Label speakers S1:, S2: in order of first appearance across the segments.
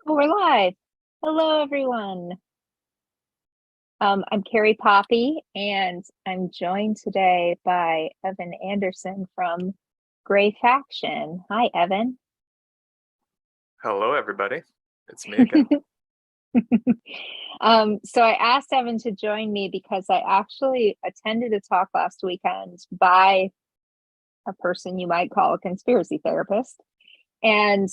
S1: Oh, we're live. Hello, everyone. I'm Carrie Poppy, and I'm joined today by Evan Anderson from Gray Faction. Hi, Evan.
S2: Hello, everybody. It's me again.
S1: So I asked Evan to join me because I actually attended a talk last weekend by a person you might call a conspiracy therapist. And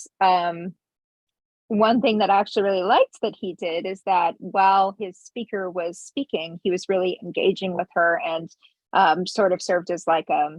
S1: one thing that I actually really liked that he did is that while his speaker was speaking, he was really engaging with her and sort of served as like a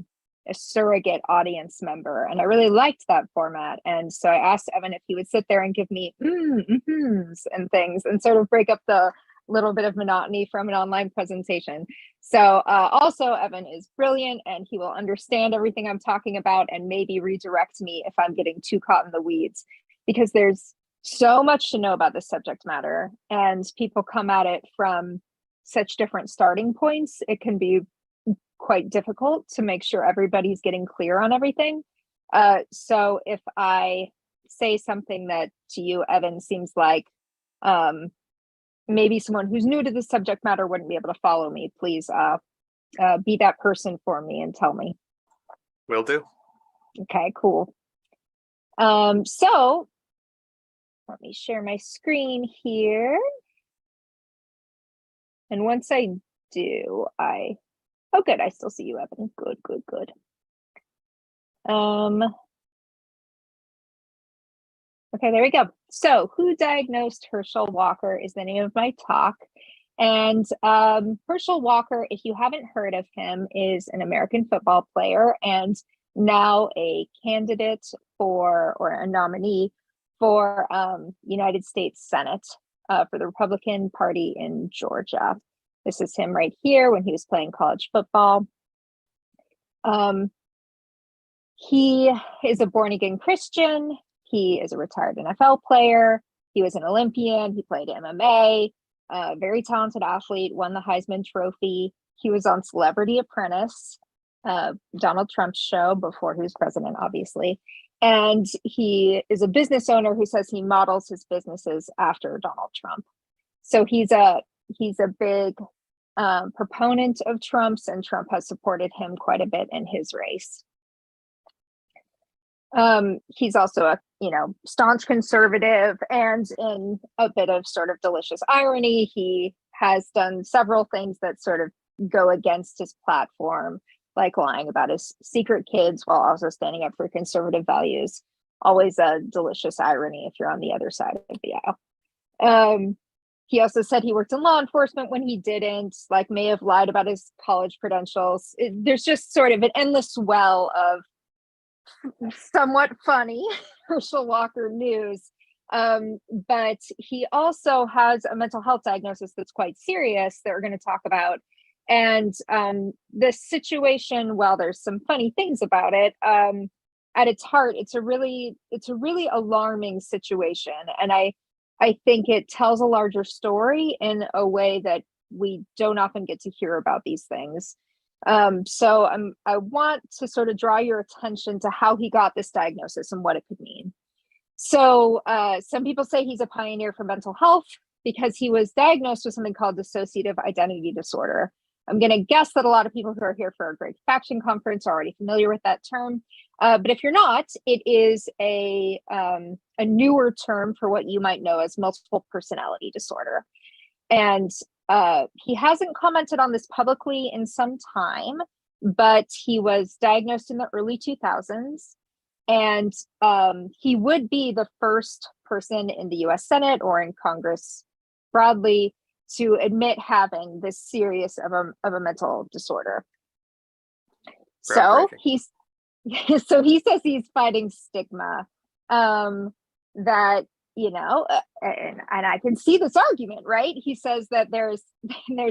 S1: surrogate audience member. And I really liked that format. And so I asked Evan if he would sit there and give me and things and sort of break up the little bit of monotony from an online presentation. So also Evan is brilliant and he will understand everything I'm talking about and maybe redirect me if I'm getting too caught in the weeds, because there's so much to know about this subject matter and people come at it from such different starting points. It can be quite difficult to make sure everybody's getting clear on everything. So if I say something that to you, Evan, seems like maybe someone who's new to the subject matter wouldn't be able to follow me, please be that person for me and tell me.
S2: Will do.
S1: Okay, cool. So let me share my screen here. And once I do, oh, good, I still see you, Evan. Good. Okay, there we go. So who diagnosed Herschel Walker is the name of my talk. And Herschel Walker, if you haven't heard of him, is an American football player and now a candidate for, or a nominee for United States Senate for the Republican Party in Georgia. This is him right here when he was playing college football. He is a born-again Christian. He is a retired NFL player. He was an Olympian. He played MMA, very talented athlete, won the Heisman Trophy. He was on Celebrity Apprentice, Donald Trump's show before he was president, obviously. And he is a business owner who says he models his businesses after Donald Trump. So he's a big proponent of Trump's, and Trump has supported him quite a bit in his race. He's also a staunch conservative, and in a bit of sort of delicious irony, he has done several things that sort of go against his platform, like lying about his secret kids while also standing up for conservative values. Always a delicious irony if you're on the other side of the aisle. He also said he worked in law enforcement when he didn't, like may have lied about his college credentials. There's just sort of an endless well of somewhat funny Herschel Walker news. But he also has a mental health diagnosis that's quite serious that we're going to talk about. And this situation, while there's some funny things about it, at its heart, it's a really alarming situation. And I think it tells a larger story in a way that we don't often get to hear about these things. So I want to sort of draw your attention to how he got this diagnosis and what it could mean. So some people say he's a pioneer for mental health because he was diagnosed with something called dissociative identity disorder. I'm going to guess that a lot of people who are here for a Great Faction conference are already familiar with that term. But if you're not, it is a newer term for what you might know as multiple personality disorder. And he hasn't commented on this publicly in some time, but he was diagnosed in the early 2000s. And he would be the first person in the US Senate or in Congress broadly to admit having this serious of a mental disorder. So he says he's fighting stigma that, and I can see this argument, right? He says that there's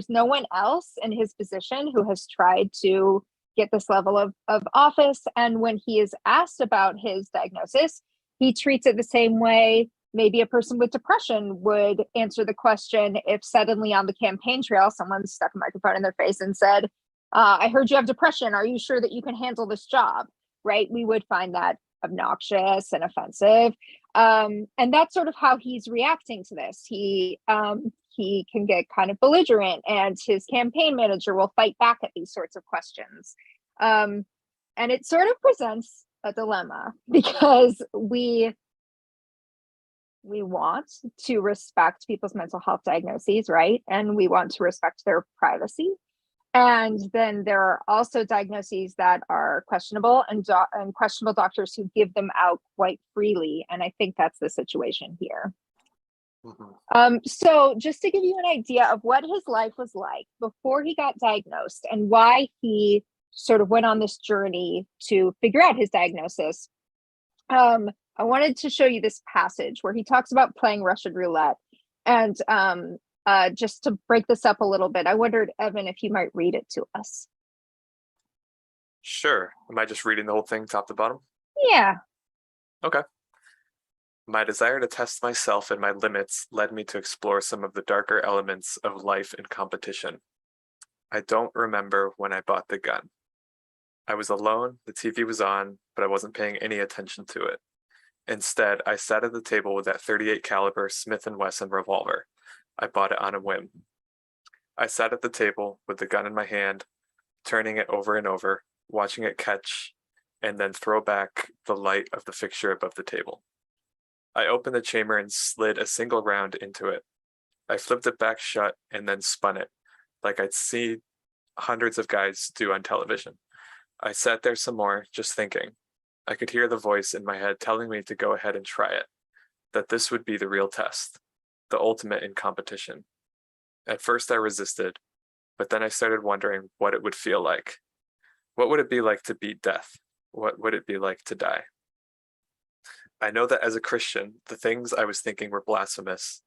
S1: no one else in his position who has tried to get this level of office. And when he is asked about his diagnosis, he treats it the same way maybe a person with depression would answer the question if suddenly on the campaign trail, someone stuck a microphone in their face and said, I heard you have depression. Are you sure that you can handle this job? Right? We would find that obnoxious and offensive. And that's sort of how he's reacting to this. He can get kind of belligerent, and his campaign manager will fight back at these sorts of questions. And it sort of presents a dilemma, because we want to respect people's mental health diagnoses, right? And we want to respect their privacy. And then there are also diagnoses that are questionable, and questionable doctors who give them out quite freely. And I think that's the situation here. So just to give you an idea of what his life was like before he got diagnosed, and why he sort of went on this journey to figure out his diagnosis, I wanted to show you this passage where he talks about playing Russian roulette. And just to break this up a little bit, I wondered, Evan, if you might read it to us.
S2: Sure. Am I just reading the whole thing top to bottom?
S1: Yeah.
S2: Okay. My desire to test myself and my limits led me to explore some of the darker elements of life and competition. I don't remember when I bought the gun. I was alone, the TV was on, but I wasn't paying any attention to it. Instead, I sat at the table with that .38 caliber Smith & Wesson revolver. I bought it on a whim. I sat at the table with the gun in my hand, turning it over and over, watching it catch, and then throw back the light of the fixture above the table. I opened the chamber and slid a single round into it. I flipped it back shut and then spun it, like I'd see hundreds of guys do on television. I sat there some more, just thinking. I could hear the voice in my head telling me to go ahead and try it, that this would be the real test, the ultimate in competition. At first I resisted, but then I started wondering what it would feel like. What would it be like to beat death? What would it be like to die? I know that as a Christian, the things I was thinking were blasphemous.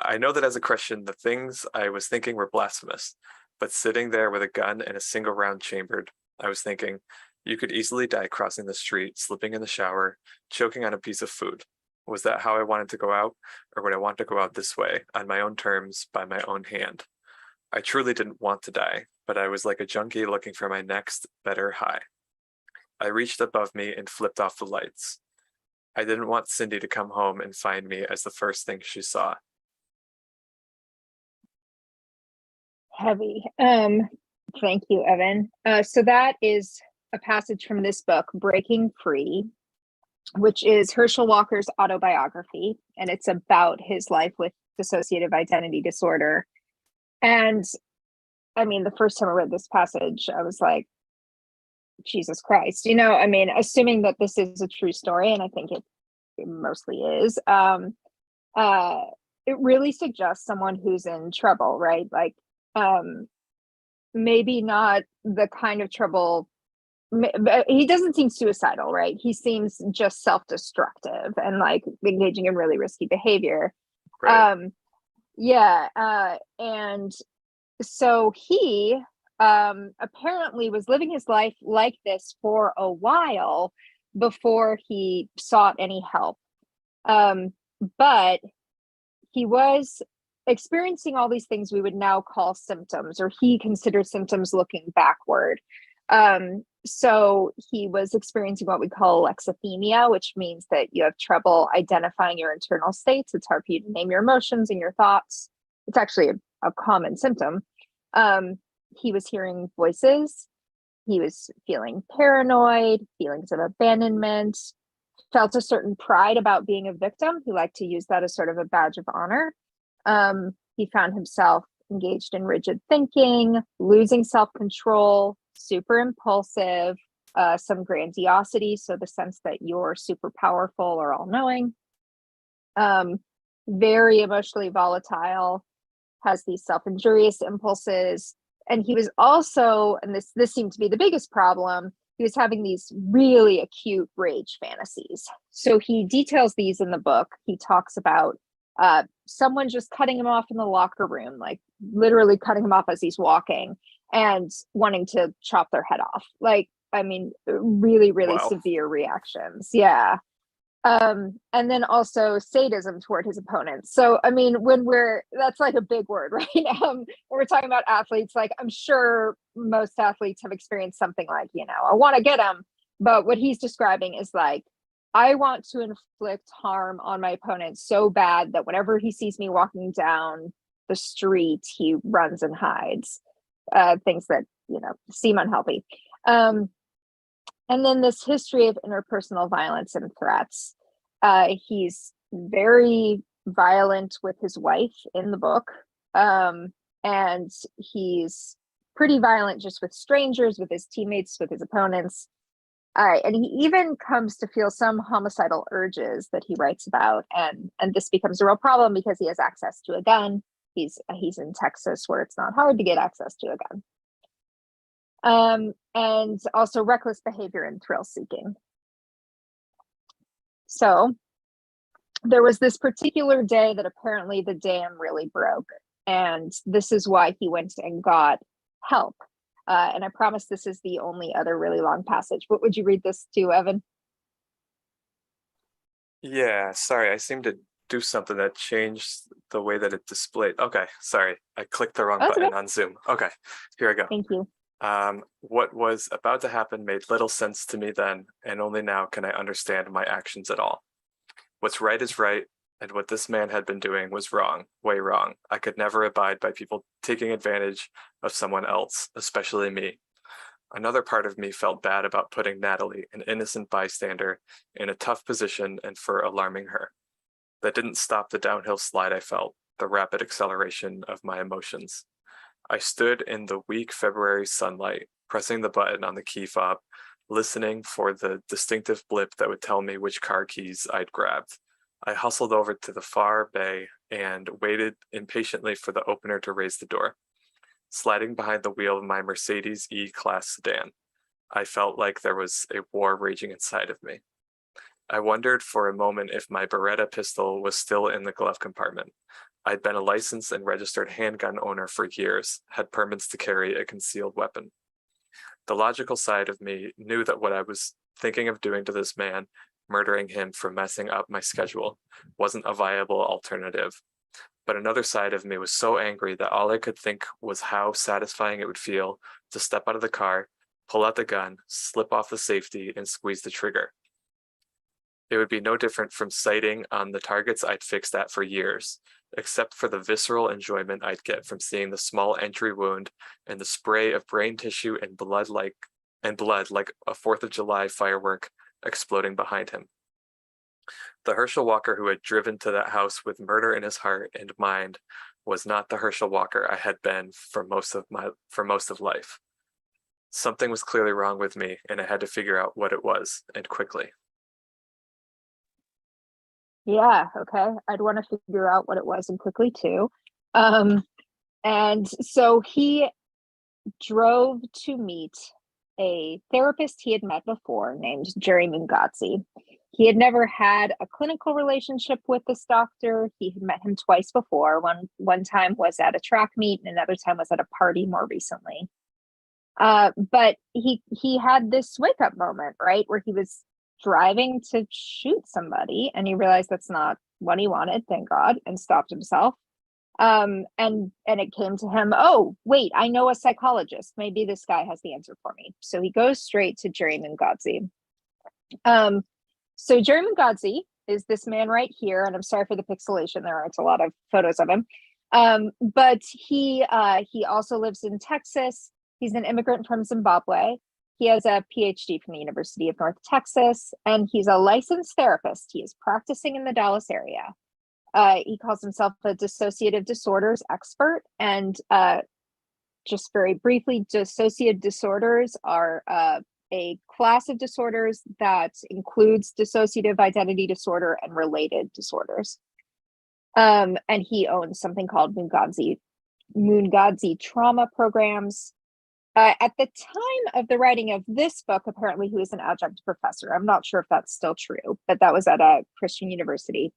S2: I know that as a Christian, the things I was thinking were blasphemous, but sitting there with a gun and a single round chambered, I was thinking, you could easily die crossing the street, slipping in the shower, choking on a piece of food. Was that how I wanted to go out? Or would I want to go out this way, on my own terms, by my own hand? I truly didn't want to die, but I was like a junkie looking for my next, better high. I reached above me and flipped off the lights. I didn't want Cindy to come home and find me as the first thing she saw.
S1: Heavy. Thank you, Evan. So that is a passage from this book, Breaking Free, which is Herschel Walker's autobiography, and it's about his life with dissociative identity disorder. And I mean, the first time I read this passage, I was like, Jesus Christ, I mean, assuming that this is a true story, and I think it mostly is, it really suggests someone who's in trouble, right? Like, maybe not the kind of trouble, he doesn't seem suicidal, right? He seems just self-destructive and like engaging in really risky behavior.
S2: Right.
S1: And so he apparently was living his life like this for a while before he sought any help. But he was experiencing all these things we would now call symptoms, or he considered symptoms looking backward. So he was experiencing what we call alexithymia, which means that you have trouble identifying your internal states. It's hard for you to name your emotions and your thoughts. It's actually a common symptom. He was hearing voices. He was feeling paranoid, feelings of abandonment, felt a certain pride about being a victim. He liked to use that as sort of a badge of honor. He found himself engaged in rigid thinking, losing self-control, super impulsive, some grandiosity, so the sense that you're super powerful or all-knowing, very emotionally volatile, has these self-injurious impulses. And he was also, and this seemed to be the biggest problem, he was having these really acute rage fantasies. So he details these in the book. He talks about someone just cutting him off in the locker room, like literally cutting him off as he's walking and wanting to chop their head off. Like, I mean, really, really
S2: Wow.
S1: severe reactions. Yeah. And then also sadism toward his opponents. So, I mean, that's like a big word, right? When we're talking about athletes, like I'm sure most athletes have experienced something like, I want to get him. But what he's describing is like, I want to inflict harm on my opponent so bad that whenever he sees me walking down the street, he runs and hides. Things that, seem unhealthy. And then this history of interpersonal violence and threats. He's very violent with his wife in the book. And he's pretty violent just with strangers, with his teammates, with his opponents. And he even comes to feel some homicidal urges that he writes about. And this becomes a real problem because he has access to a gun. He's in Texas, where it's not hard to get access to a gun. And also reckless behavior and thrill seeking. So there was this particular day that apparently the dam really broke. And this is why he went and got help. And I promise this is the only other really long passage. What would you read this to, Evan?
S2: Yeah, sorry, I seem to do something that changed the way that it displayed. Okay, sorry, I clicked the wrong button on Zoom. Okay, here I go.
S1: Thank you.
S2: What was about to happen made little sense to me then, and only now can I understand my actions at all. What's right is right, and what this man had been doing was wrong, way wrong. I could never abide by people taking advantage of someone else, especially me. Another part of me felt bad about putting Natalie, an innocent bystander, in a tough position and for alarming her. That didn't stop the downhill slide I felt, the rapid acceleration of my emotions. I stood in the weak February sunlight, pressing the button on the key fob, listening for the distinctive blip that would tell me which car keys I'd grabbed. I hustled over to the far bay and waited impatiently for the opener to raise the door. Sliding behind the wheel of my Mercedes E-Class sedan, I felt like there was a war raging inside of me. I wondered for a moment if my Beretta pistol was still in the glove compartment. I'd been a licensed and registered handgun owner for years, had permits to carry a concealed weapon. The logical side of me knew that what I was thinking of doing to this man, murdering him for messing up my schedule, wasn't a viable alternative. But another side of me was so angry that all I could think was how satisfying it would feel to step out of the car, pull out the gun, slip off the safety, and squeeze the trigger. It would be no different from sighting on the targets I'd fixed at for years, except for the visceral enjoyment I'd get from seeing the small entry wound and the spray of brain tissue and blood like a 4th of July firework exploding behind him. The Herschel Walker who had driven to that house with murder in his heart and mind was not the Herschel Walker I had been for most of life. Something was clearly wrong with me, and I had to figure out what it was, and quickly.
S1: Yeah, okay. I'd want to figure out what it was and quickly too. And so he drove to meet a therapist he had met before named Jerry Mungadze. He had never had a clinical relationship with this doctor. He had met him twice before. One time was at a track meet, and another time was at a party more recently. But he had this wake up moment, right, where he was driving to shoot somebody, and he realized that's not what he wanted, thank God, and stopped himself. And it came to him, oh, wait, I know a psychologist. Maybe this guy has the answer for me. So he goes straight to Jerry Mungadze. So Jerry Mungadze is this man right here, and I'm sorry for the pixelation. There aren't a lot of photos of him. But he also lives in Texas. He's an immigrant from Zimbabwe. He has a PhD from the University of North Texas, and he's a licensed therapist. He is practicing in the Dallas area. He calls himself a dissociative disorders expert. And just very briefly, dissociative disorders are a class of disorders that includes dissociative identity disorder and related disorders. And he owns something called Mungadze trauma programs. At the time of the writing of this book, apparently he was an adjunct professor. I'm not sure if that's still true, but that was at a Christian university.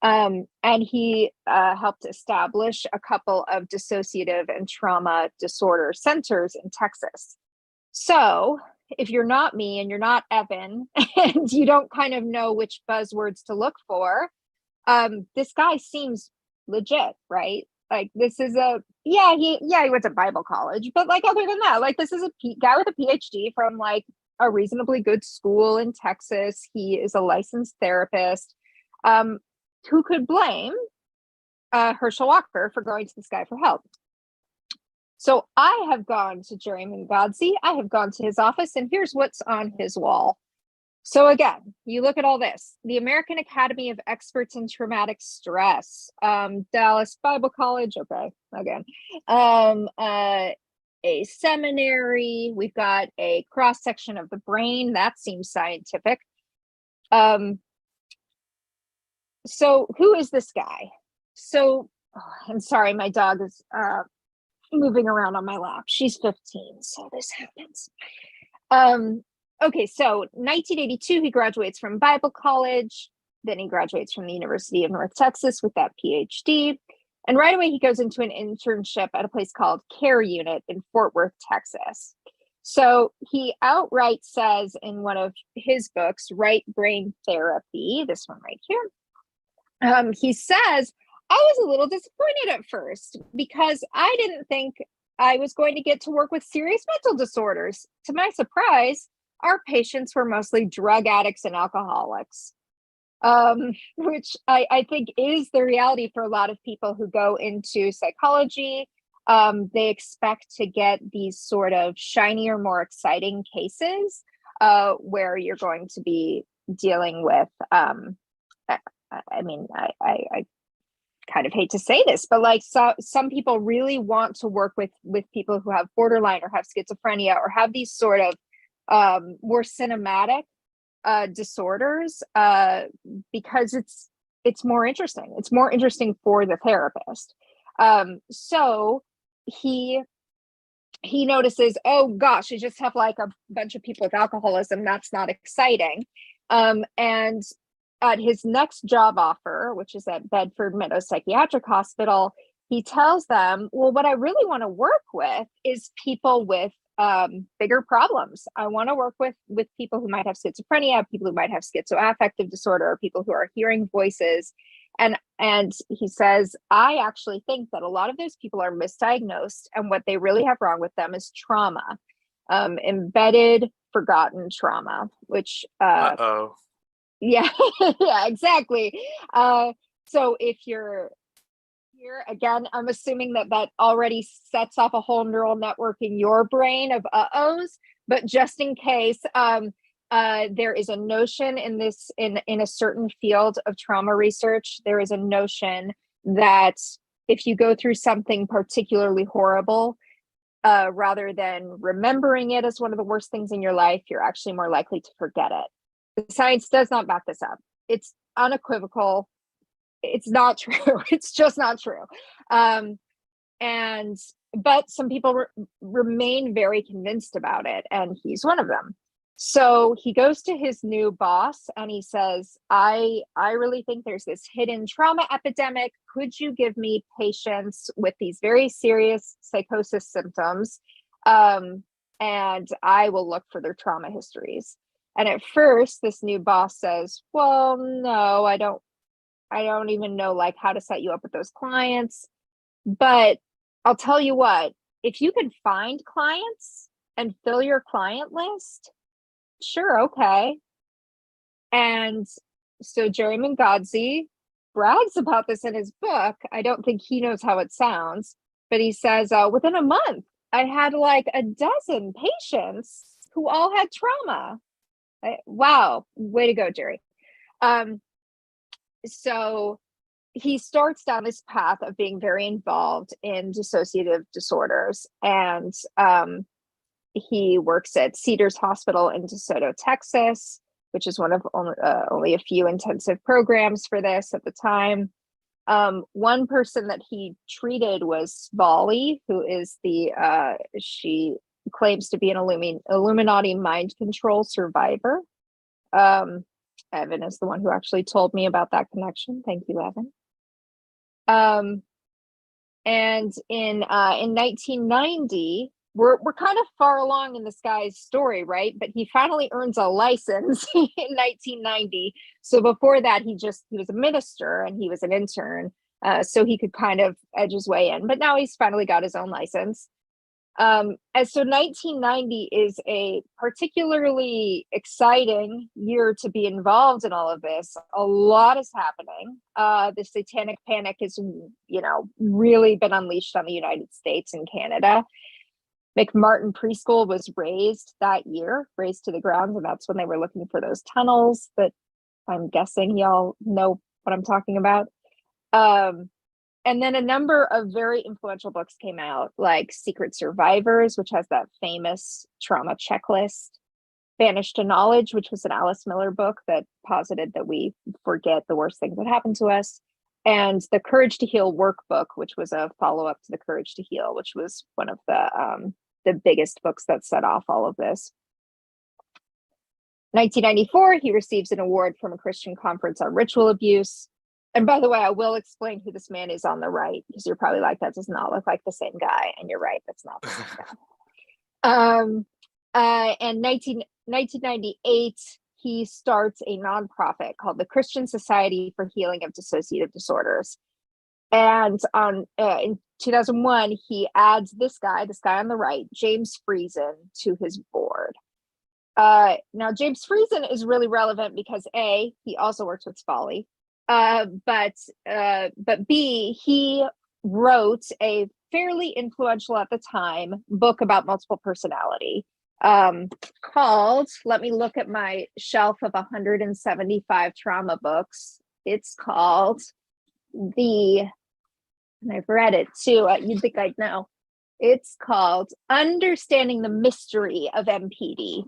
S1: And he helped establish a couple of dissociative and trauma disorder centers in Texas. So if you're not me and you're not Evan and you don't kind of know which buzzwords to look for, this guy seems legit, right? Like this is he went to Bible college, but like other than that, like this is a guy with a PhD from like a reasonably good school in Texas. He is a licensed therapist. Who could blame Herschel Walker for going to this guy for help? So I have gone to Jerry Mungadze. I have gone to his office, and here's what's on his wall. So again, you look at all this, the American Academy of Experts in Traumatic Stress, Dallas Bible College, okay, again, a seminary, we've got a cross-section of the brain, that seems scientific. So who is this guy? So, I'm sorry, my dog is moving around on my lap. She's 15, so this happens. Okay, so 1982, he graduates from Bible College. Then he graduates from the University of North Texas with that PhD. And right away, he goes into an internship at a place called Care Unit in Fort Worth, Texas. So he outright says in one of his books, Right Brain Therapy, this one right here, he says, I was a little disappointed at first because I didn't think I was going to get to work with serious mental disorders. To my surprise, our patients were mostly drug addicts and alcoholics, which I think is the reality for a lot of people who go into psychology. They expect to get these sort of shinier, more exciting cases where you're going to be dealing with, I kind of hate to say this, but like some people really want to work with people who have borderline or have schizophrenia or have these sort of more cinematic disorders because it's more interesting. It's more interesting for the therapist. So he notices, oh gosh, I just have like a bunch of people with alcoholism. That's not exciting. And at his next job offer, which is at Bedford Meadows Psychiatric Hospital, he tells them, well, what I really want to work with is people with bigger problems. I want to work with people who might have schizophrenia, people who might have schizoaffective disorder, people who are hearing voices. And he says, I actually think that a lot of those people are misdiagnosed, and what they really have wrong with them is trauma, embedded, forgotten trauma, which yeah, yeah, exactly. So if you're here again, I'm assuming that already sets off a whole neural network in your brain of uh-ohs, but just in case, there is a notion in a certain field of trauma research, there is a notion that if you go through something particularly horrible, rather than remembering it as one of the worst things in your life, you're actually more likely to forget it. The science does not back this up. It's unequivocal. It's not true. It's just not true. But some people remain very convinced about it, and he's one of them. So he goes to his new boss and he says, I really think there's this hidden trauma epidemic. Could you give me patients with these very serious psychosis symptoms? And I will look for their trauma histories. And at first, this new boss says, well, no, I don't even know like how to set you up with those clients. But I'll tell you what, if you can find clients and fill your client list, sure, okay. And so Jerry Mungadze brags about this in his book. I don't think he knows how it sounds, but he says, within a month, I had like a dozen patients who all had trauma. Wow, way to go, Jerry. So he starts down this path of being very involved in dissociative disorders, and he works at Cedars Hospital in DeSoto, Texas, which is one of only a few intensive programs for this at the time. One person that he treated was Svali, who is she claims to be an Illuminati mind control survivor. Evan is the one who actually told me about that connection. Thank you, Evan. And in 1990, we're kind of far along in this guy's story, right? But he finally earns a license in 1990. So before that, he was a minister and he was an intern. So he could kind of edge his way in, but now he's finally got his own license. And so 1990 is a particularly exciting year to be involved in all of this. A lot is happening. The satanic panic has, really been unleashed on the United States and Canada. McMartin Preschool was razed that year, razed to the ground, and that's when they were looking for those tunnels that I'm guessing y'all know what I'm talking about. And then a number of very influential books came out, like Secret Survivors, which has that famous trauma checklist, Banished to Knowledge, which was an Alice Miller book that posited that we forget the worst things that happened to us, and the Courage to Heal workbook, which was a follow-up to the Courage to Heal, which was one of the biggest books that set off all of this. 1994, he receives an award from a Christian conference on ritual abuse. And by the way, I will explain who this man is on the right, because you're probably like, that does not look like the same guy. And you're right, that's not the same guy. And 1998, he starts a nonprofit called the Christian Society for Healing of Dissociative Disorders. And in 2001, he adds this guy on the right, James Friesen, to his board. Now, James Friesen is really relevant because A, he also works with Folly. But B, he wrote a fairly influential at the time book about multiple personality, called, let me look at my shelf of 175 trauma books. It's called and I've read it too, you'd think I'd know. It's called Understanding the Mystery of MPD.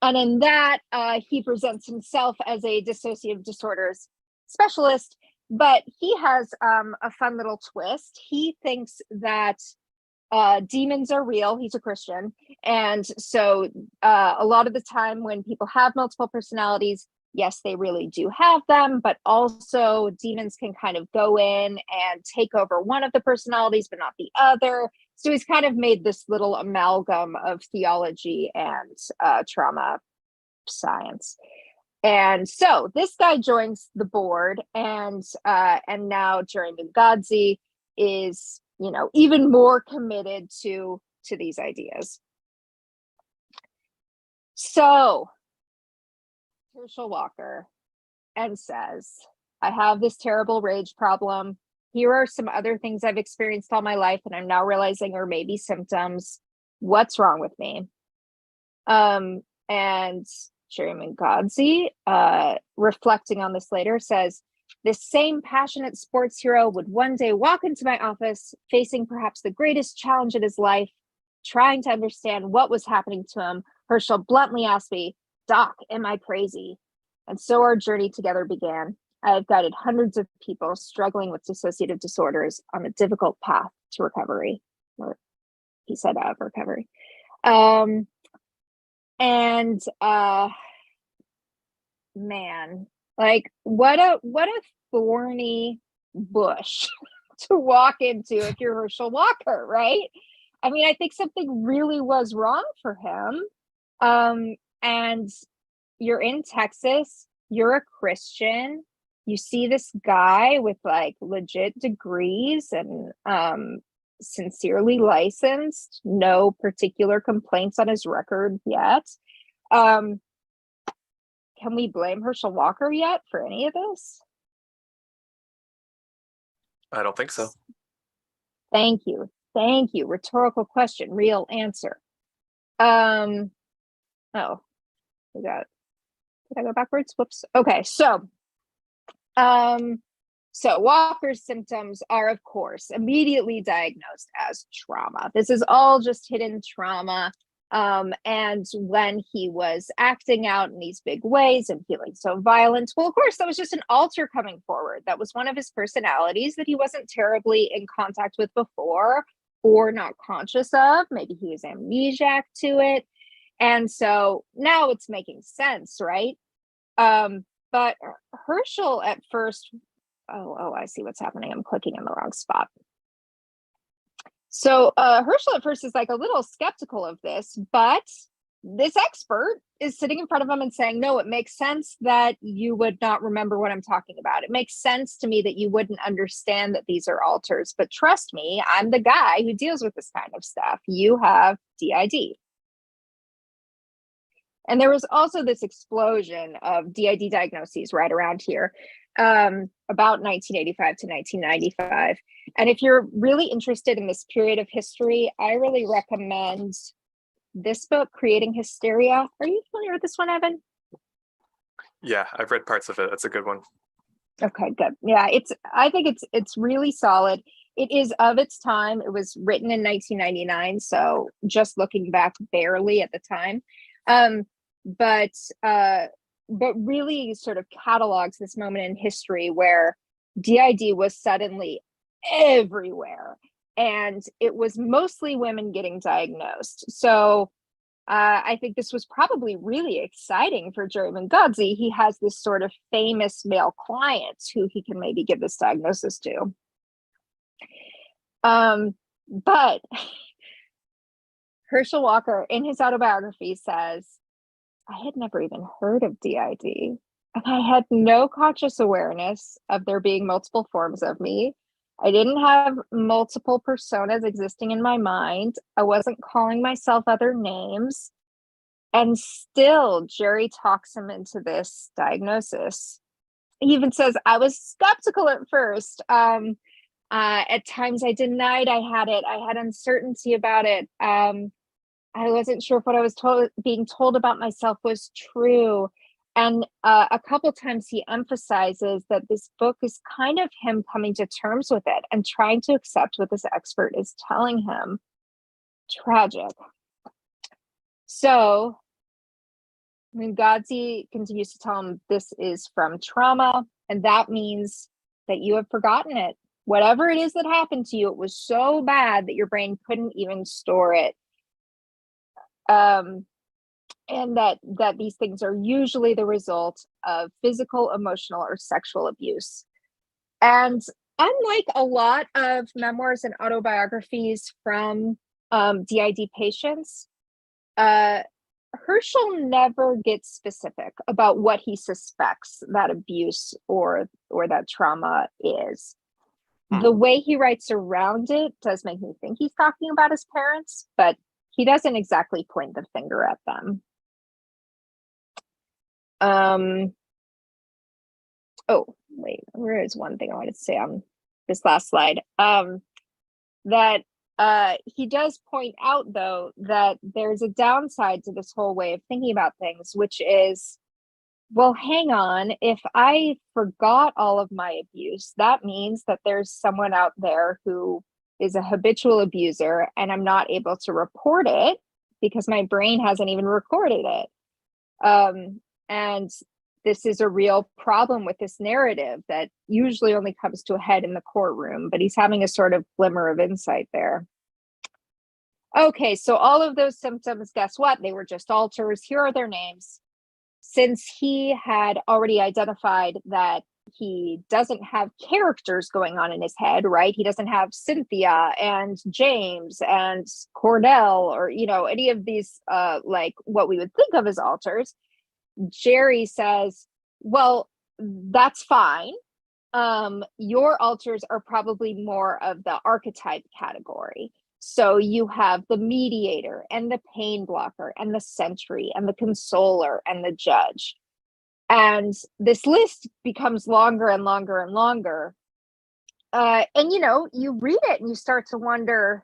S1: And in that, he presents himself as a dissociative disorders specialist, but he has a fun little twist. He thinks that demons are real. He's a Christian. And so a lot of the time when people have multiple personalities, yes, they really do have them, but also demons can kind of go in and take over one of the personalities, but not the other. So he's kind of made this little amalgam of theology and trauma science. And so this guy joins the board, and now Jerry Mungadze is, even more committed to these ideas. So Herschel Walker and says, I have this terrible rage problem. Here are some other things I've experienced all my life, and I'm now realizing are maybe symptoms. What's wrong with me? And Jerry Mungadze, reflecting on this later, says, this same passionate sports hero would one day walk into my office, facing perhaps the greatest challenge in his life, trying to understand what was happening to him. Herschel bluntly asked me, Doc, am I crazy? And so our journey together began. I have guided hundreds of people struggling with dissociative disorders on a difficult path to recovery, or he said of recovery. Man, like what a thorny bush to walk into if you're Herschel Walker, right? I mean, I think something really was wrong for him. And you're in Texas, you're a Christian, you see this guy with like legit degrees and sincerely licensed, no particular complaints on his record yet. Can we blame Herschel Walker yet for any of this?
S2: I don't think so.
S1: Thank you. Rhetorical question, real answer. Oh, did I go backwards? Whoops. Okay, so Walker's symptoms are, of course, immediately diagnosed as trauma. This is all just hidden trauma. And when he was acting out in these big ways and feeling so violent, well, of course, that was just an alter coming forward. That was one of his personalities that he wasn't terribly in contact with before or not conscious of. Maybe he was amnesiac to it. And so now it's making sense, right? But Herschel at first, I see what's happening. I'm clicking in the wrong spot. So Herschel at first is like a little skeptical of this, but this expert is sitting in front of him and saying, no, it makes sense that you would not remember what I'm talking about. It makes sense to me that you wouldn't understand that these are alters, but trust me, I'm the guy who deals with this kind of stuff. You have DID. And there was also this explosion of DID diagnoses right around here, about 1985 to 1995. And if you're really interested in this period of history, I really recommend this book, Creating Hysteria. Are you familiar with this one, Evan?
S2: Yeah, I've read parts of it. That's a good one.
S1: Okay, good. Yeah, I think it's really solid. It is of its time. It was written in 1999, so just looking back barely at the time. But really sort of catalogs this moment in history where DID was suddenly everywhere. And it was mostly women getting diagnosed. So I think this was probably really exciting for Jerry Mungadze. He has this sort of famous male client who he can maybe give this diagnosis to. But Herschel Walker, in his autobiography, says, I had never even heard of DID, and I had no conscious awareness of there being multiple forms of me. I didn't have multiple personas existing in my mind. I wasn't calling myself other names. And still, Jerry talks him into this diagnosis. He even says, I was skeptical at first. At times I denied I had it. I had uncertainty about it. I wasn't sure if what I was being told about myself was true. And a couple times he emphasizes that this book is kind of him coming to terms with it and trying to accept what this expert is telling him. Tragic. So Mungadze continues to tell him this is from trauma, and that means that you have forgotten it. Whatever it is that happened to you, it was so bad that your brain couldn't even store it. And that these things are usually the result of physical, emotional, or sexual abuse. And unlike a lot of memoirs and autobiographies from DID patients, Herschel never gets specific about what he suspects that abuse or that trauma is. The way he writes around it does make me think he's talking about his parents, but he doesn't exactly point the finger at them. Oh, wait, there is one thing I wanted to say on this last slide. That he does point out, though, that there's a downside to this whole way of thinking about things, which is, well, hang on, if I forgot all of my abuse, that means that there's someone out there who is a habitual abuser, and I'm not able to report it because my brain hasn't even recorded it. And this is a real problem with this narrative that usually only comes to a head in the courtroom, but he's having a sort of glimmer of insight there. Okay, so all of those symptoms, guess what? They were just alters. Here are their names. Since he had already identified that he doesn't have characters going on in his head, right? He doesn't have Cynthia and James and Cornell or, any of these, like what we would think of as alters. Jerry says, well, that's fine. Your alters are probably more of the archetype category. So you have the mediator and the pain blocker and the sentry and the consoler and the judge. And this list becomes longer and longer and longer. And you read it and you start to wonder,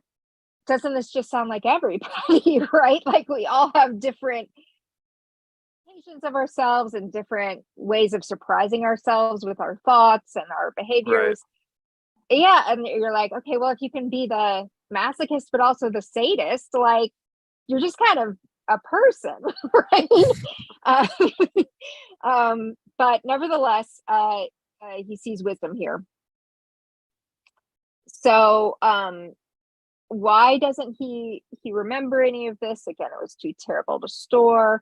S1: doesn't this just sound like everybody, right? Like we all have different versions of ourselves and different ways of surprising ourselves with our thoughts and our behaviors. Right. Yeah, and you're like, okay, well, if you can be the masochist but also the sadist, like you're just kind of a person, right? But nevertheless, he sees wisdom here. So why doesn't he remember any of this? Again, it was too terrible to store.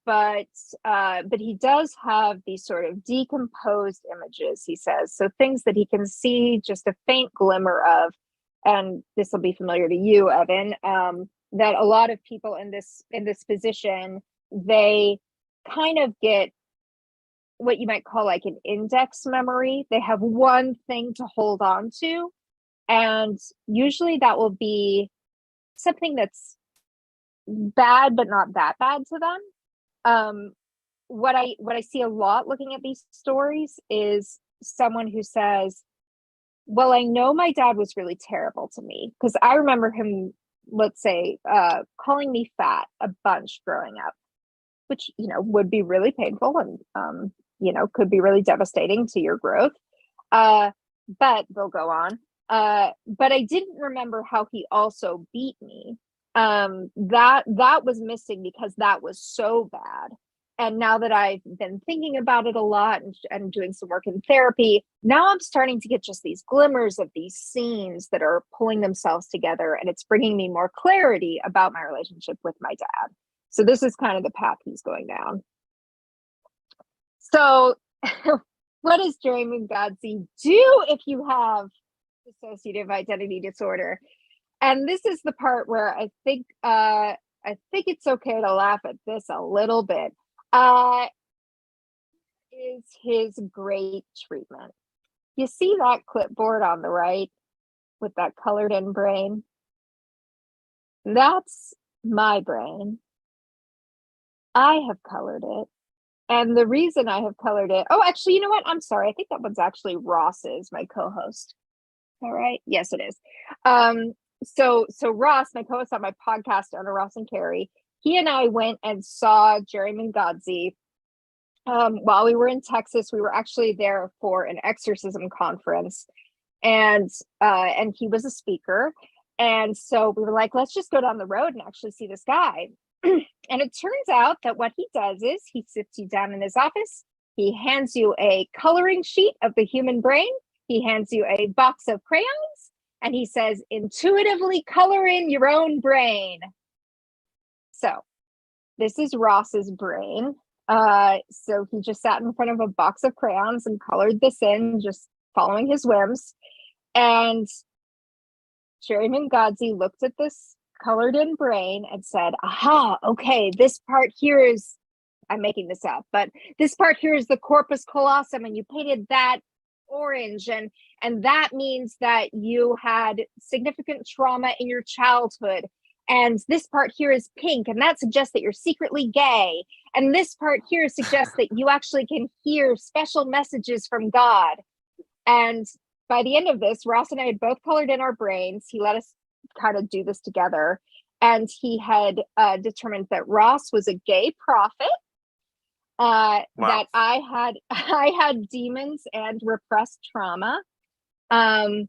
S1: But he does have these sort of decomposed images, he says. So things that he can see just a faint glimmer of, and this will be familiar to you, Evan. that a lot of people in this position, they kind of get what you might call like an index memory. They have one thing to hold on to, and usually that will be something that's bad but not that bad to them. What I see a lot looking at these stories is someone who says, well, I know my dad was really terrible to me, because I remember him, let's say, calling me fat a bunch growing up, which, would be really painful and, could be really devastating to your growth. But they'll go on. But I didn't remember how he also beat me. That was missing because that was so bad. And now that I've been thinking about it a lot and doing some work in therapy, now I'm starting to get just these glimmers of these scenes that are pulling themselves together, and it's bringing me more clarity about my relationship with my dad. So this is kind of the path he's going down. So what does Jerry Mungadze do if you have dissociative identity disorder? And this is the part where I think it's okay to laugh at this a little bit. Is his great treatment. You see that clipboard on the right with that colored in brain? That's my brain. I have colored it. And the reason I have colored it, oh, actually, you know what? I'm sorry. I think that one's actually Ross's, my co-host. All right. Yes, it is. So Ross, my co-host on my podcast, Owner Ross and Carrie, he and I went and saw Jerry Mungadze while we were in Texas. We were actually there for an exorcism conference, and he was a speaker. And so we were like, let's just go down the road and actually see this guy. And it turns out that what he does is he sits you down in his office. He hands you a coloring sheet of the human brain. He hands you a box of crayons, and he says, intuitively color in your own brain. So this is Ross's brain. So he just sat in front of a box of crayons and colored this in, just following his whims. And Jerry Mungadze looked at this colored in brain and said, aha, okay, this part here is, I'm making this up, but this part here is the corpus callosum, and you painted that orange, and that means that you had significant trauma in your childhood. And this part here is pink, and that suggests that you're secretly gay. And this part here suggests that you actually can hear special messages from God. And by the end of this, Ross and I had both colored in our brains. He let us kind of do this together. And he had determined that Ross was a gay prophet, wow, that I had demons and repressed trauma. And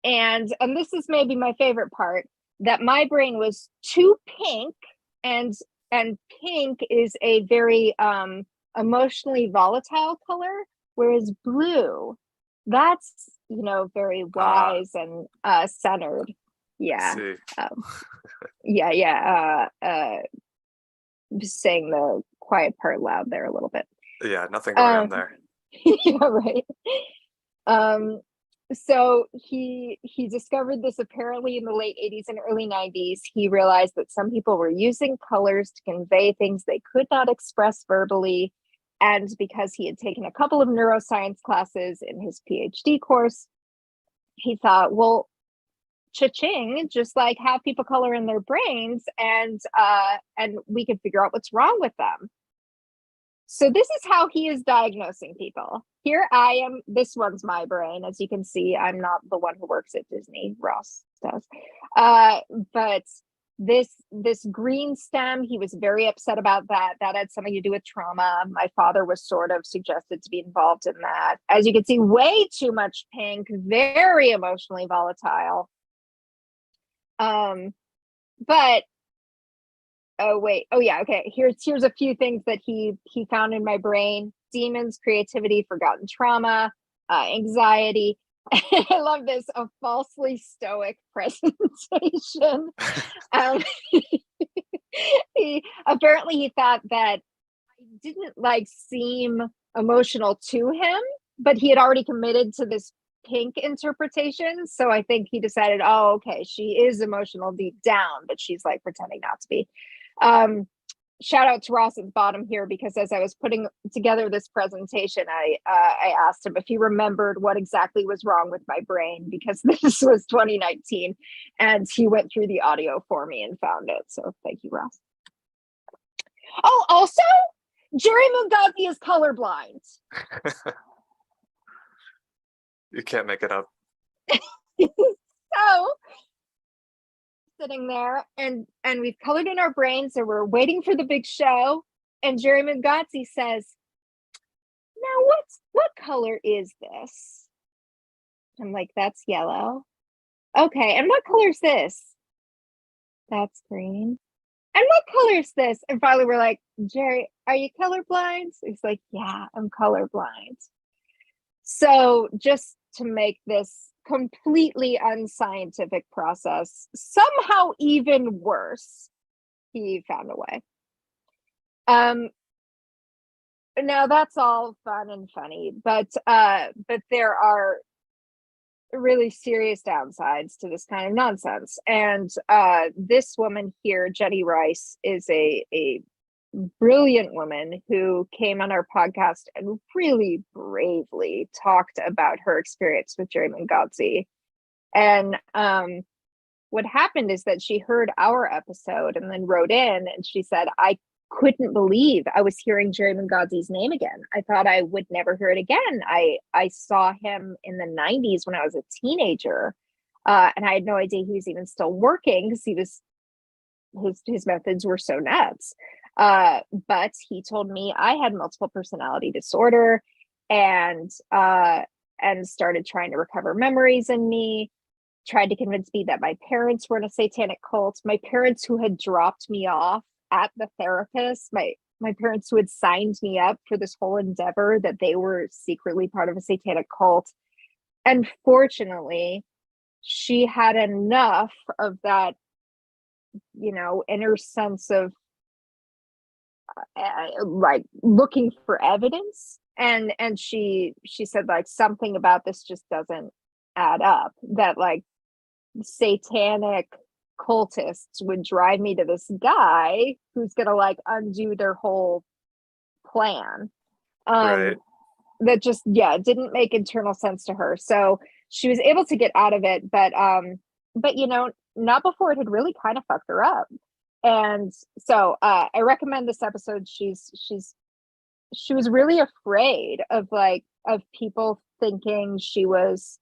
S1: this is maybe my favorite part, that my brain was too pink, and pink is a very emotionally volatile color, whereas blue, that's very wise and centered. Yeah. Just saying the quiet part loud there a little bit.
S2: Yeah, nothing going on there.
S1: Yeah, right. So he discovered this apparently in the late 80s and early 90s. He realized that some people were using colors to convey things they could not express verbally. And because he had taken a couple of neuroscience classes in his PhD course, he thought, well, cha-ching, just like have people color in their brains, and we can figure out what's wrong with them. So this is how he is diagnosing people. Here I am. This one's my brain. As you can see, I'm not the one who works at Disney. Ross does. But this green stem, he was very upset about that. That had something to do with trauma. My father was sort of suggested to be involved in that. As you can see, way too much pink, very emotionally volatile. But oh wait, oh yeah, okay. Here's a few things that he found in my brain: demons, creativity, forgotten trauma, anxiety. I love this, a falsely stoic presentation. He thought that I didn't seem emotional to him, but he had already committed to this pink interpretations. So I think he decided, oh, okay, she is emotional deep down, but she's like pretending not to be. Shout out to Ross at the bottom here, because as I was putting together this presentation, I asked him if he remembered what exactly was wrong with my brain, because this was 2019, and he went through the audio for me and found it. So thank you, Ross. Oh, also, Jerry Mungadze is colorblind.
S2: You can't make it up.
S1: So sitting there, and we've colored in our brains, and we're waiting for the big show, and Jerry Mungadze says, now what color is this? I'm like, that's yellow. Okay, and what color is this? That's green. And what color is this? And finally we're like, Jerry, are you colorblind? He's like, yeah, I'm colorblind. So just to make this completely unscientific process somehow even worse, he found a way. Now that's all fun and funny, but there are really serious downsides to this kind of nonsense. And this woman here, Jenny Rice, is a brilliant woman who came on our podcast and really bravely talked about her experience with Jerry Mungadze. And what happened is that she heard our episode and then wrote in, and she said, I couldn't believe I was hearing Jerry Mungadze's name again. I thought I would never hear it again. I saw him in the 90s when I was a teenager, and I had no idea he was even still working, because his methods were so nuts. But he told me I had multiple personality disorder, and started trying to recover memories in me, tried to convince me that my parents were in a satanic cult. My parents, who had dropped me off at the therapist, my parents who had signed me up for this whole endeavor, that they were secretly part of a satanic cult. And fortunately, she had enough of that, inner sense of like looking for evidence, and she said, like, something about this just doesn't add up, that like satanic cultists would drive me to this guy who's gonna like undo their whole plan.
S2: Right.
S1: That just didn't make internal sense to her. So she was able to get out of it, but not before it had really kind of fucked her up. And so I recommend this episode. She was really afraid of people thinking she was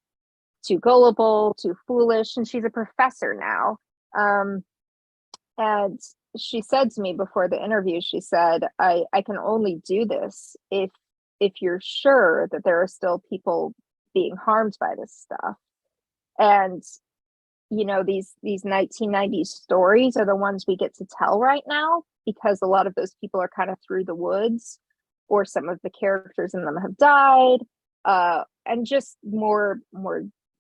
S1: too gullible, too foolish, and she's a professor now. And she said to me before the interview, she said, I can only do this if you're sure that there are still people being harmed by this stuff. And these 1990s stories are the ones we get to tell right now, because a lot of those people are kind of through the woods, or some of the characters in them have died, and just more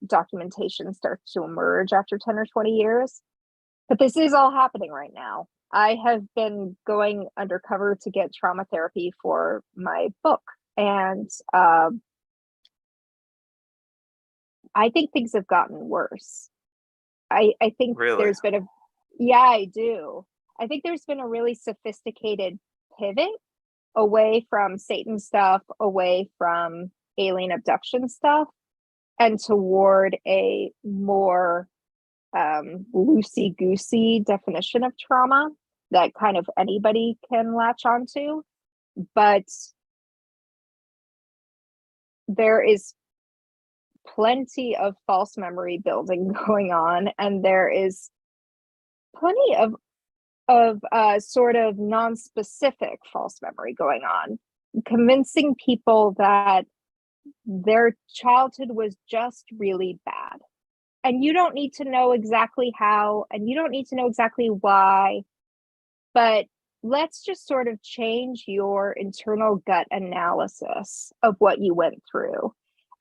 S1: documentation starts to emerge after 10 or 20 years. But this is all happening right now. I have been going undercover to get trauma therapy for my book, and I think things have gotten worse. I think
S2: Really?
S1: there's been I do. I think there's been a really sophisticated pivot away from Satan stuff, away from alien abduction stuff, and toward a more loosey-goosey definition of trauma that kind of anybody can latch onto. But there is plenty of false memory building going on, and there is plenty of sort of non-specific false memory going on, convincing people that their childhood was just really bad. And you don't need to know exactly how, and you don't need to know exactly why, but let's just sort of change your internal gut analysis of what you went through.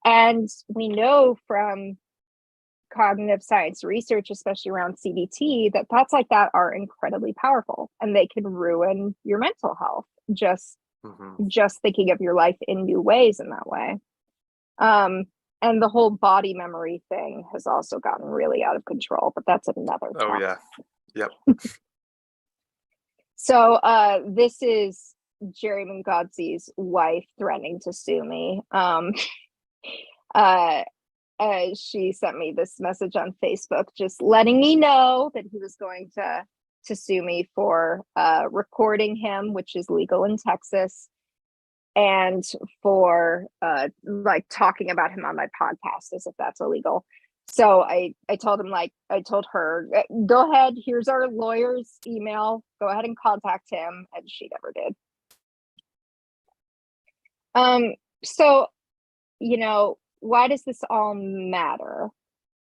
S1: And we know from cognitive science research, especially around CBT, that thoughts like that are incredibly powerful, and they can ruin your mental health just thinking of your life in new ways in that way. and the whole body memory thing has also gotten really out of control, but that's another
S2: Oh
S1: talk.
S2: yeah. Yep.
S1: So this is Jerry Mungadze's wife threatening to sue me. She sent me this message on Facebook, just letting me know that he was going to sue me for recording him, which is legal in Texas, and for like talking about him on my podcast as if that's illegal. So I told him, I told her, go ahead, here's our lawyer's email, go ahead and contact him, and she never did. So, why does this all matter?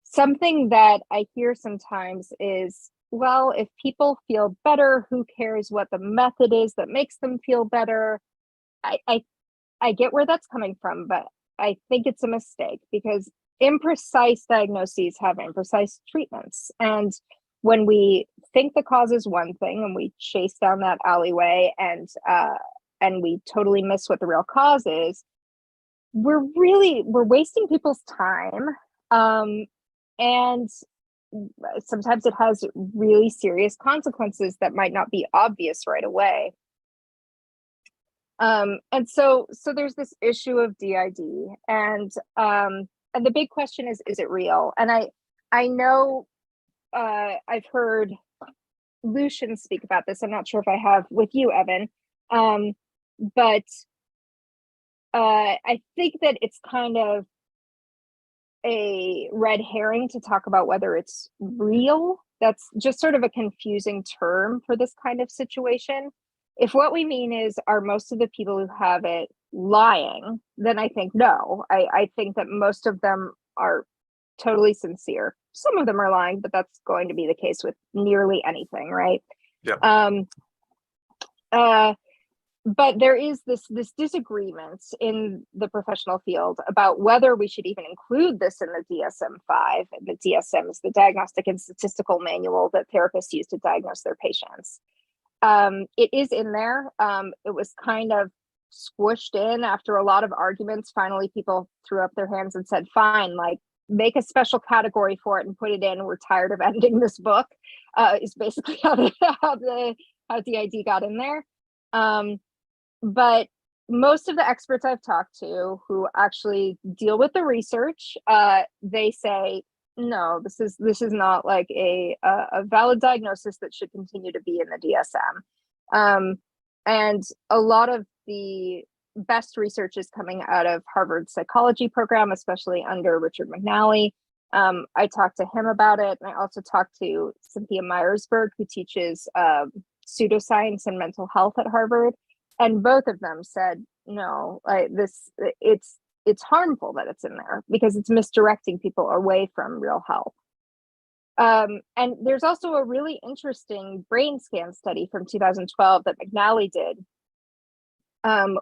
S1: Something that I hear sometimes is, well, if people feel better, who cares what the method is that makes them feel better? I get where that's coming from, but I think it's a mistake, because imprecise diagnoses have imprecise treatments. And when we think the cause is one thing and we chase down that alleyway and we totally miss what the real cause is, we're wasting people's time. And sometimes it has really serious consequences that might not be obvious right away. And so there's this issue of DID, and the big question is it real? And I know I've heard Lucian speak about this. I'm not sure if I have with you, Evan, but I think that it's kind of a red herring to talk about whether it's real. That's just sort of a confusing term for this kind of situation. If what we mean is, are most of the people who have it lying, then I think no. I think that most of them are totally sincere. Some of them are lying, but that's going to be the case with nearly anything, right?
S2: Yep.
S1: But there is this disagreement in the professional field about whether we should even include this in the DSM-5. And the DSM is the Diagnostic and Statistical Manual that therapists use to diagnose their patients. It is in there. It was kind of squished in after a lot of arguments. Finally, people threw up their hands and said, fine, like, make a special category for it and put it in. We're tired of editing this book, is basically how DID got in there. But most of the experts I've talked to who actually deal with the research, they say, no, this is not like a valid diagnosis that should continue to be in the DSM. And a lot of the best research is coming out of Harvard's psychology program, especially under Richard McNally. I talked to him about it, and I also talked to Cynthia Myersberg, who teaches pseudoscience and mental health at Harvard, and both of them said, no, it's harmful that it's in there because it's misdirecting people away from real help. And there's also a really interesting brain scan study from 2012 that McNally did,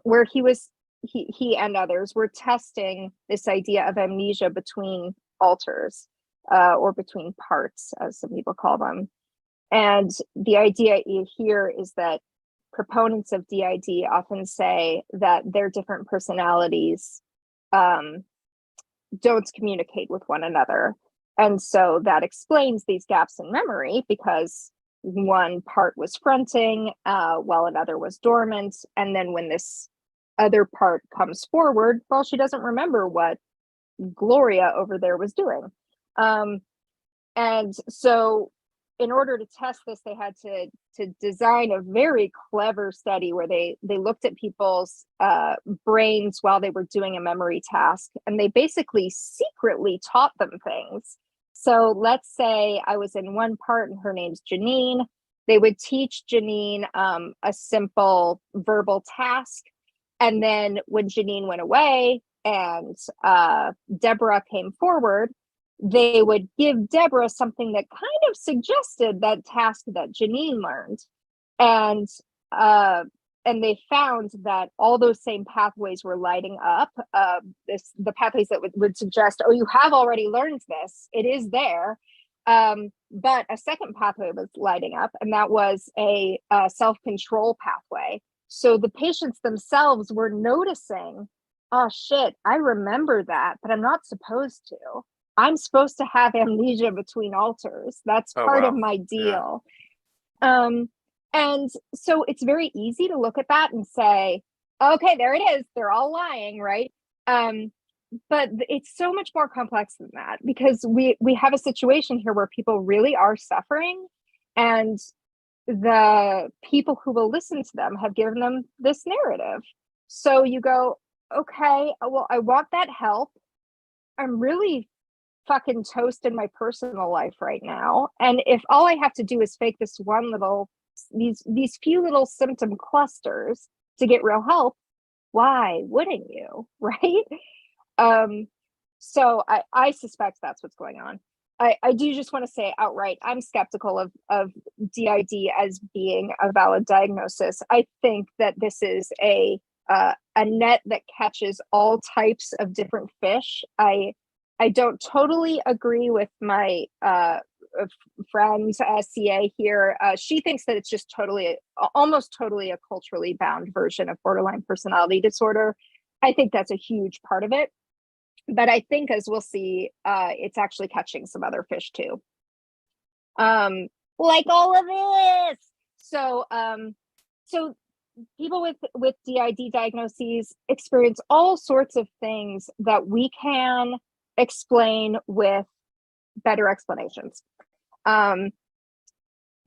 S1: where he and others were testing this idea of amnesia between alters, or between parts, as some people call them. And the idea here is that proponents of DID often say that their different personalities don't communicate with one another. And so that explains these gaps in memory, because one part was fronting while another was dormant. And then when this other part comes forward, well, she doesn't remember what Gloria over there was doing. And so in order to test this, they had to design a very clever study where they looked at people's brains while they were doing a memory task, and they basically secretly taught them things. So let's say I was in one part and her name's Janine. They would teach Janine a simple verbal task. And then when Janine went away and Deborah came forward, they would give Deborah something that kind of suggested that task that Janine learned. And they found that all those same pathways were lighting up. The pathways that would suggest, oh, you have already learned this, it is there. But a second pathway was lighting up, and that was a self-control pathway. So the patients themselves were noticing oh shit, I remember that, but I'm not supposed to. I'm supposed to have amnesia between alters. That's
S2: Oh,
S1: part of
S2: wow.
S1: my
S2: Yeah.
S1: deal. Um, and so it's very easy to look at that and say, okay, there it is. They're all lying, right? But it's so much more complex than that, because we have a situation here where people really are suffering, and the people who will listen to them have given them this narrative. So you go, okay, well, I want that help. I'm really fucking toast in my personal life right now. And if all I have to do is fake this one little, these few little symptom clusters to get real help, why wouldn't you? Right? So I suspect that's what's going on. I do just want to say outright, I'm skeptical of DID as being a valid diagnosis. I think that this is a net that catches all types of different fish. I don't totally agree with my friend CA here. She thinks that it's just almost totally a culturally bound version of borderline personality disorder. I think that's a huge part of it. But I think, as we'll see, it's actually catching some other fish too. Like all of this. So people with DID diagnoses experience all sorts of things that we can explain with better explanations.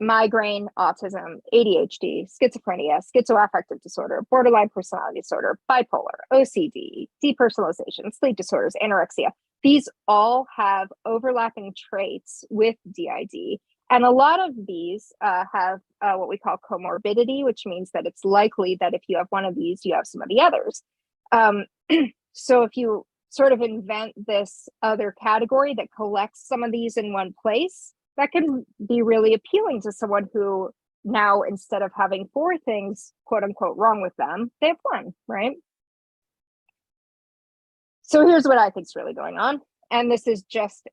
S1: Migraine, autism, ADHD, schizophrenia, schizoaffective disorder, borderline personality disorder, bipolar, OCD, depersonalization, sleep disorders, anorexia. These all have overlapping traits with DID. And a lot of these have what we call comorbidity, which means that it's likely that if you have one of these, you have some of the others. So if you sort of invent this other category that collects some of these in one place, that can be really appealing to someone who now, instead of having 4 things, quote unquote, wrong with them, they have 1, right? So here's what I think is really going on. And this is just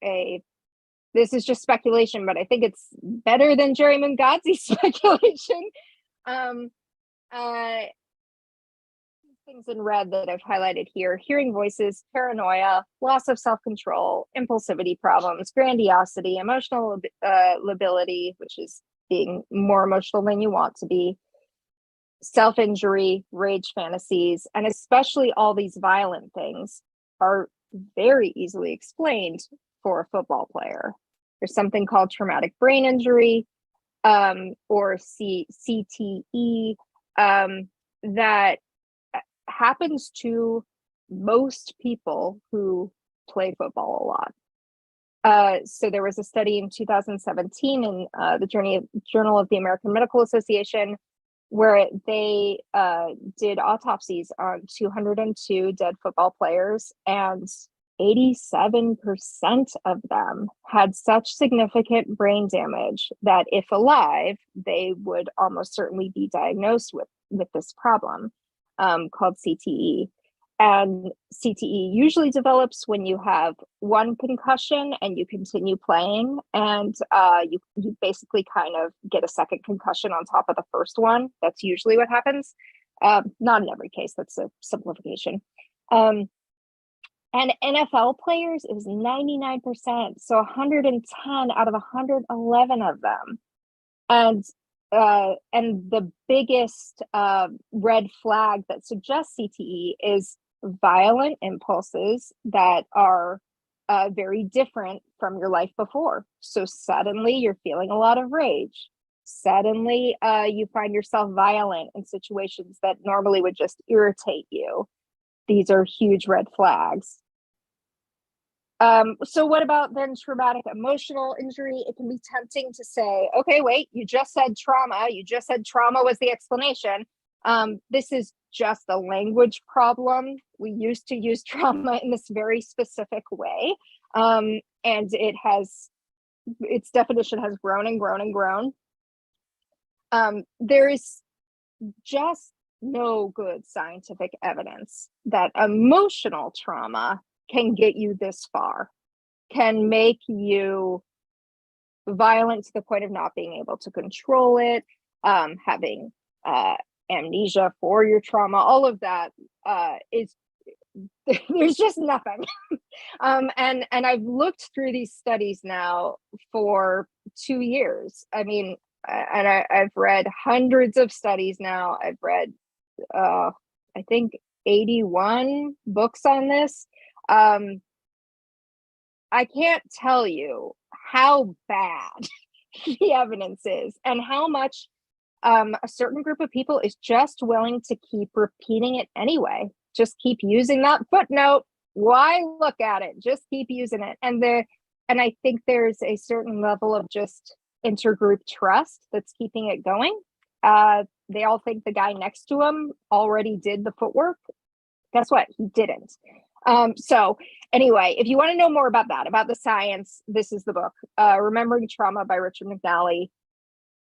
S1: speculation, but I think it's better than Jerry Mungadze's speculation. Things in red that I've highlighted here: hearing voices, paranoia, loss of self-control, impulsivity problems, grandiosity, emotional lability, which is being more emotional than you want to be, self-injury, rage fantasies, and especially all these violent things are very easily explained for a football player. There's something called traumatic brain injury, or CTE, that happens to most people who play football a lot. So there was a study in 2017 in the Journal of the American Medical Association, where they did autopsies on 202 dead football players, and 87% of them had such significant brain damage that if alive, they would almost certainly be diagnosed with this problem. Called CTE. And CTE usually develops when you have 1 concussion and you continue playing, and you basically kind of get a second concussion on top of the first one. That's usually what happens. Not in every case, that's a simplification. And NFL players is 99%, so 110 out of 111 of them. And the biggest red flag that suggests CTE is violent impulses that are very different from your life before. So suddenly you're feeling a lot of rage. Suddenly you find yourself violent in situations that normally would just irritate you. These are huge red flags. So what about then traumatic emotional injury? It can be tempting to say, okay, wait, you just said trauma. You just said trauma was the explanation. This is just a language problem. We used to use trauma in this very specific way. And its definition has grown and grown and grown. There is just no good scientific evidence that emotional trauma can get you this far, can make you violent to the point of not being able to control it, having amnesia for your trauma. All of that is There's just nothing. And I've looked through these studies now for 2 years. I mean, I've read hundreds of studies now. I've read, I think 81 books on this. I can't tell you how bad the evidence is and how much a certain group of people is just willing to keep repeating it anyway. Just keep using that footnote. Why look at it? Just keep using it. And I think there's a certain level of just intergroup trust that's keeping it going. They all think the guy next to him already did the footwork. Guess what? He didn't. So anyway, if you want to know more about that, about the science, this is the book, Remembering Trauma by Richard McNally.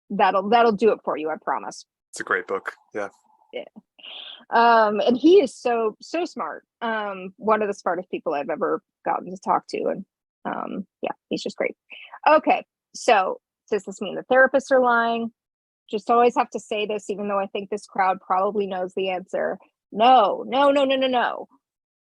S1: That'll do it for you, I promise.
S2: It's a great book. Yeah.
S1: And he is so smart. One of the smartest people I've ever gotten to talk to. And yeah, he's just great. Okay, so does this mean the therapists are lying? Just always have to say this, even though I think this crowd probably knows the answer. No.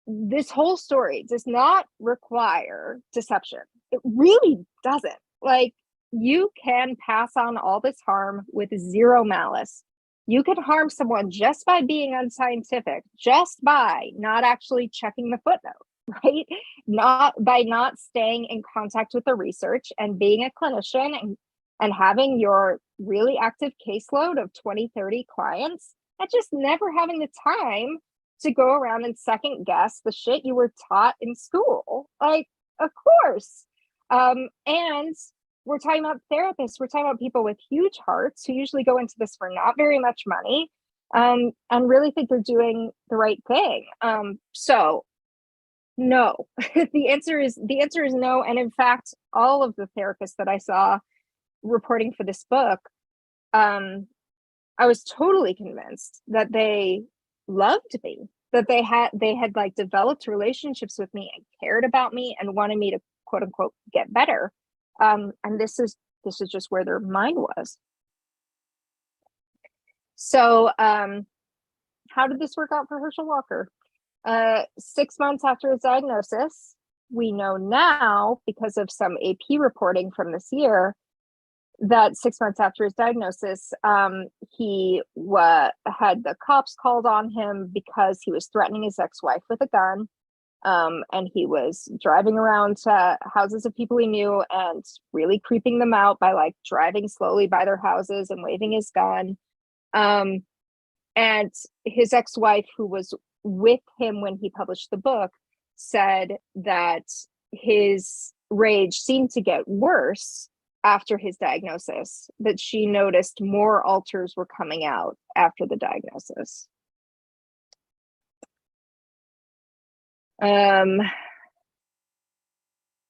S1: This whole story does not require deception. It really doesn't. Like, you can pass on all this harm with zero malice. You can harm someone just by being unscientific, just by not actually checking the footnote, right? Not staying in contact with the research and being a clinician and having your really active caseload of 20, 30 clients, and just never having the time to go around and second guess the shit you were taught in school. Like, of course. And we're talking about therapists. We're talking about people with huge hearts who usually go into this for not very much money, and really think they're doing the right thing. So no, the answer is no. And in fact, all of the therapists that I saw reporting for this book, I was totally convinced that they loved me, that they had like developed relationships with me and cared about me and wanted me to quote unquote get better. And this is just where their mind was. So how did this work out for Herschel Walker? 6 months after his diagnosis, we know now, because of some AP reporting from this year, that 6 months after his diagnosis, he had the cops called on him because he was threatening his ex-wife with a gun. And he was driving around to houses of people he knew and really creeping them out by like driving slowly by their houses and waving his gun. And his ex-wife, who was with him when he published the book, said that his rage seemed to get worse after his diagnosis, that she noticed more alters were coming out after the diagnosis.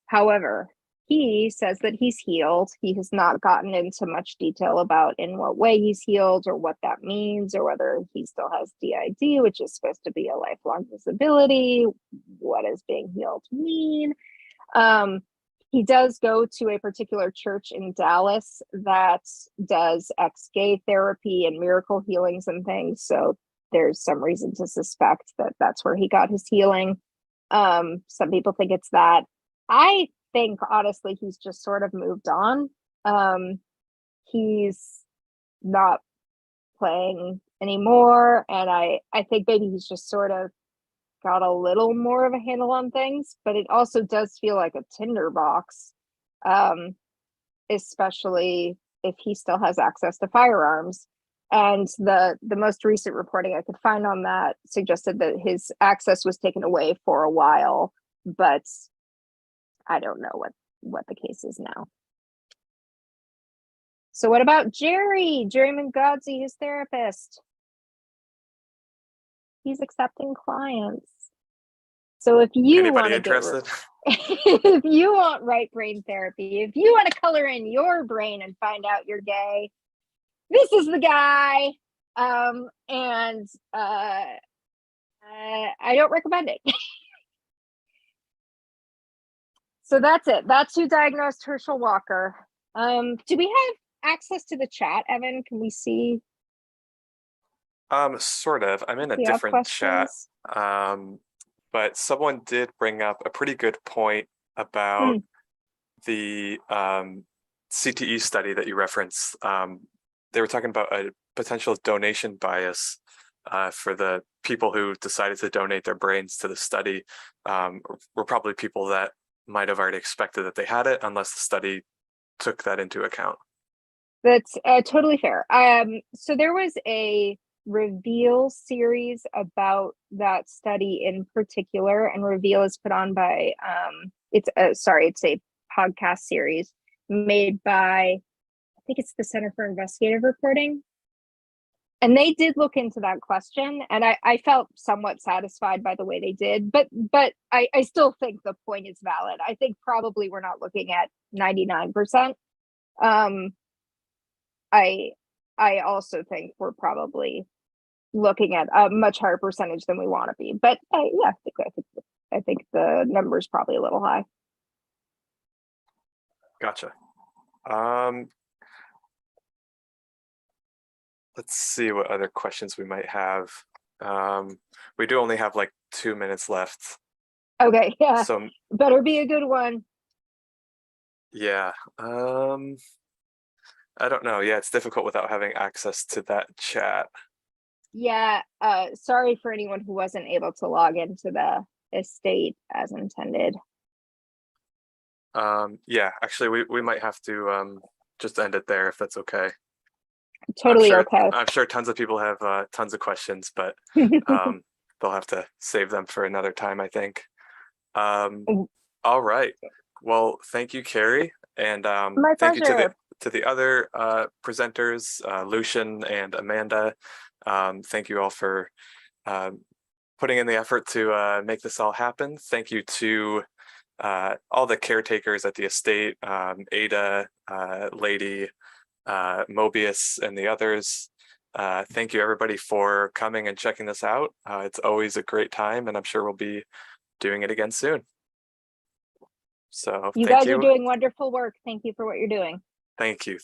S1: However, he says that he's healed. He has not gotten into much detail about in what way he's healed or what that means, or whether he still has DID, which is supposed to be a lifelong disability. What does being healed mean? He does go to a particular church in Dallas that does ex-gay therapy and miracle healings and things. So there's some reason to suspect that that's where he got his healing. Some people think it's that. I think honestly he's just sort of moved on. He's not playing anymore, and I think maybe he's just sort of got a little more of a handle on things, but it also does feel like a tinderbox, especially if he still has access to firearms. And the most recent reporting I could find on that suggested that his access was taken away for a while, but I don't know what the case is now. So what about Jerry Mungadze, his therapist? He's accepting clients. So if you want to
S2: interested?
S1: if you want right brain therapy, if you want to color in your brain and find out you're gay, this is the guy. And I don't recommend it. So that's it. That's who diagnosed Herschel Walker. Do we have access to the chat, Evan? Can we see?
S2: Sort of. I'm in a different chat. but someone did bring up a pretty good point about the CTE study that you referenced. They were talking about a potential donation bias for the people who decided to donate their brains to the study. Were probably people that might have already expected that they had it, unless the study took that into account.
S1: That's totally fair. So there was a Reveal series about that study in particular, and Reveal is put on by it's a podcast series made by, I think it's the Center for Investigative Reporting. And they did look into that question, and I felt somewhat satisfied by the way they did, but I still think the point is valid. I think probably we're not looking at 99%. I also think we're probably looking at a much higher percentage than we want to be. But yeah, I think the number is probably a little high.
S2: Gotcha. Let's see what other questions we might have. We do only have like 2 minutes left.
S1: Okay, yeah.
S2: So
S1: better be a good one.
S2: Yeah. I don't know. Yeah, it's difficult without having access to that chat.
S1: Yeah. Sorry for anyone who wasn't able to log into the estate as intended.
S2: Yeah, actually we might have to just end it there if that's okay.
S1: Totally okay.
S2: I'm sure tons of people have tons of questions, but they'll have to save them for another time, I think. All right. Well, thank you, Carrie, and
S1: My
S2: thank
S1: pleasure.
S2: you to the other presenters, Lucian and Amanda. Thank you all for putting in the effort to make this all happen. Thank you to all the caretakers at the estate, Ada, Lady, Mobius, and the others. Thank you everybody for coming and checking this out. It's always a great time, and I'm sure we'll be doing it again soon. So
S1: you guys are doing wonderful work. Thank you for what you're doing.
S2: Thank you.